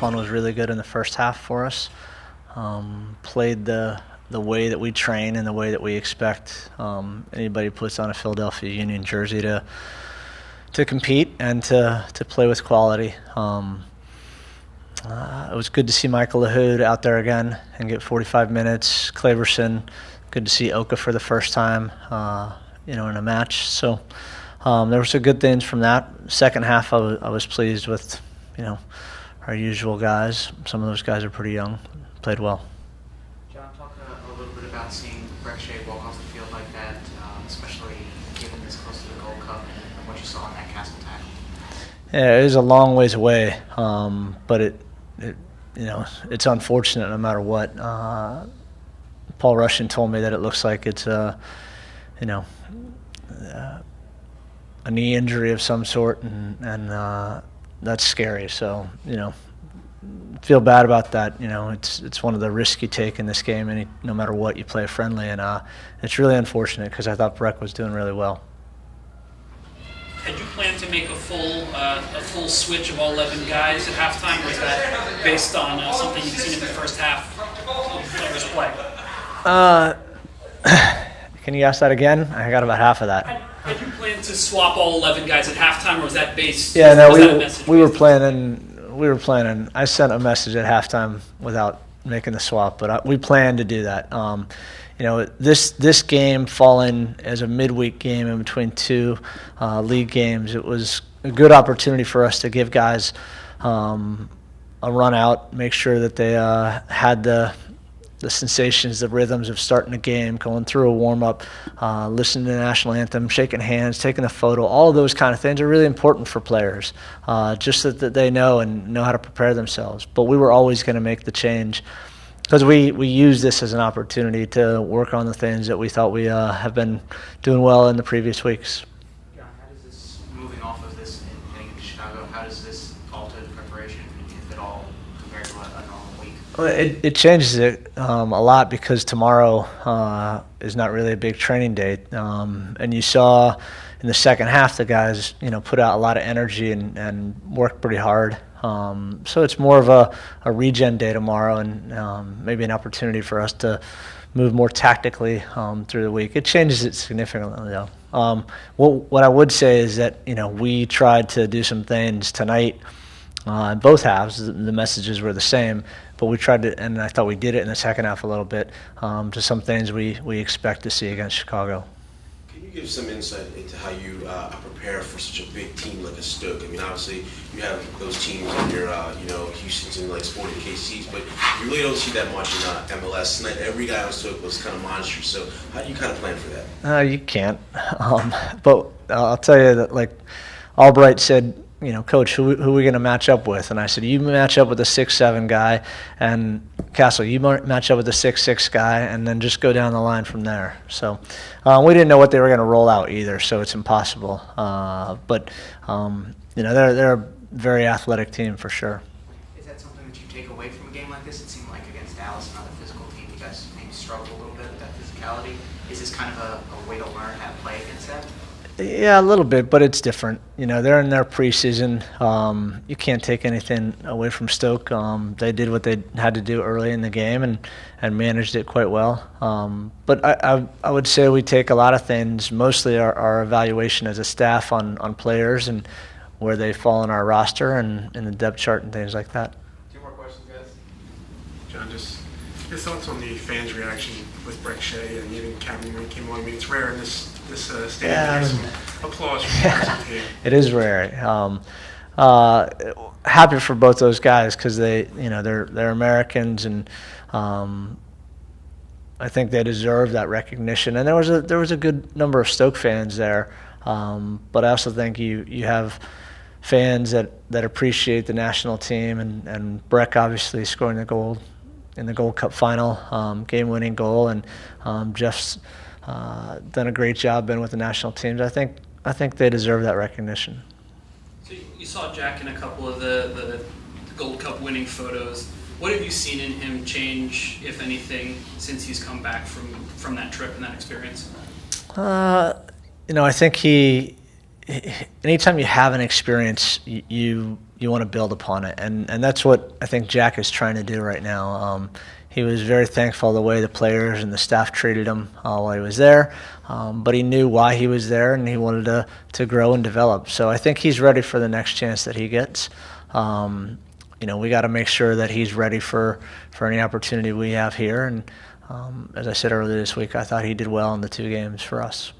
this one was really good in the first half for us. Played the way that we train and the way that we expect anybody who puts on a Philadelphia Union jersey to compete and to play with quality. It was good to see Michael Lahoud out there again and get 45 minutes. Claverson, good to see Oka for the first time, in a match. So there were some good things from that. Second half, I was pleased with, our usual guys. Some of those guys are pretty young, played well. John, talk a little bit about seeing Breck Shea walk off the field like that, especially given this close to the Gold Cup and what you saw in that Castle tackle. Yeah, it was a long ways away, but it's unfortunate no matter what. Paul Rushing told me that it looks like it's a knee injury of some sort, and that's scary. So feel bad about that. It's one of the risks you take in this game, no matter what, you play friendly, and it's really unfortunate because I thought Breck was doing really well. Had you planned to make a full switch of all 11 guys at halftime, or was that based on something you've seen in the first half of players play? Can you ask that again? I got about half of that. Had you planned to swap all 11 guys at halftime, or was that based? Yeah, no, we were planning. I sent a message at halftime without making the swap, but we planned to do that. This game falling as a midweek game in between two league games, it was a good opportunity for us to give guys a run out, make sure that they had the sensations, the rhythms of starting a game, going through a warm-up, listening to the national anthem, shaking hands, taking a photo. All of those kind of things are really important for players, just so that they know how to prepare themselves. But we were always going to make the change because we use this as an opportunity to work on the things that we thought we have been doing well in the previous weeks. John, how does this, moving off of this and heading into Chicago, how does this alter the preparation, if at all, compared to a normal week? Well, it changes it a lot because tomorrow is not really a big training day. And you saw in the second half the guys, put out a lot of energy and worked pretty hard. So it's more of a regen day tomorrow, and maybe an opportunity for us to move more tactically through the week. It changes it significantly, though. What I would say is that we tried to do some things tonight in both halves. The messages were the same, but we tried to, and I thought we did it in the second half a little bit, to some things we expect to see against Chicago. Can you give some insight into how you prepare for such a big team like a Stoke? I mean, obviously you have those teams in your, Houston's and like Sporting KC's, but you really don't see that much in MLS. Tonight, every guy on Stoke was kind of monstrous. So how do you kind of plan for that? You can't. But I'll tell you that, like Albright said, Coach, who are we going to match up with? And I said, you match up with a 6'7" guy, and Castle, you match up with a 6'6" guy, and then just go down the line from there. So we didn't know what they were going to roll out either, so it's impossible. But they're a very athletic team for sure. Is that something that you take away from a game like this? It seemed like against Dallas, another physical team, you guys maybe struggled a little bit with that physicality. Is this kind of a way to learn how to play against that? Yeah, a little bit, but it's different. They're in their preseason. You can't take anything away from Stoke. They did what they had to do early in the game and managed it quite well. But I would say we take a lot of things, mostly our evaluation as a staff on players and where they fall in our roster and in the depth chart and things like that. Two more questions, guys. John, just your thoughts on the fans' reaction with Breck Shea and even Cameron when he came on. I mean, it's rare in this stadium to get some applause from the team. It is rare. Happy for both those guys because they're Americans, and I think they deserve that recognition. And there was a good number of Stoke fans there, but I also think you have fans that appreciate the national team, and Breck obviously scoring the goal in the Gold Cup final, game-winning goal, and Jeff's done a great job being with the national teams. I think they deserve that recognition. So you saw Jack in a couple of the Gold Cup winning photos. What have you seen in him change, if anything, since he's come back from that trip and that experience? I think anytime you have an experience, you you want to build upon it, and that's what I think Jack is trying to do right now. He was very thankful the way the players and the staff treated him while he was there, but he knew why he was there, and he wanted to grow and develop. So I think he's ready for the next chance that he gets. We got to make sure that he's ready for any opportunity we have here. And as I said earlier this week, I thought he did well in the 2 games for us.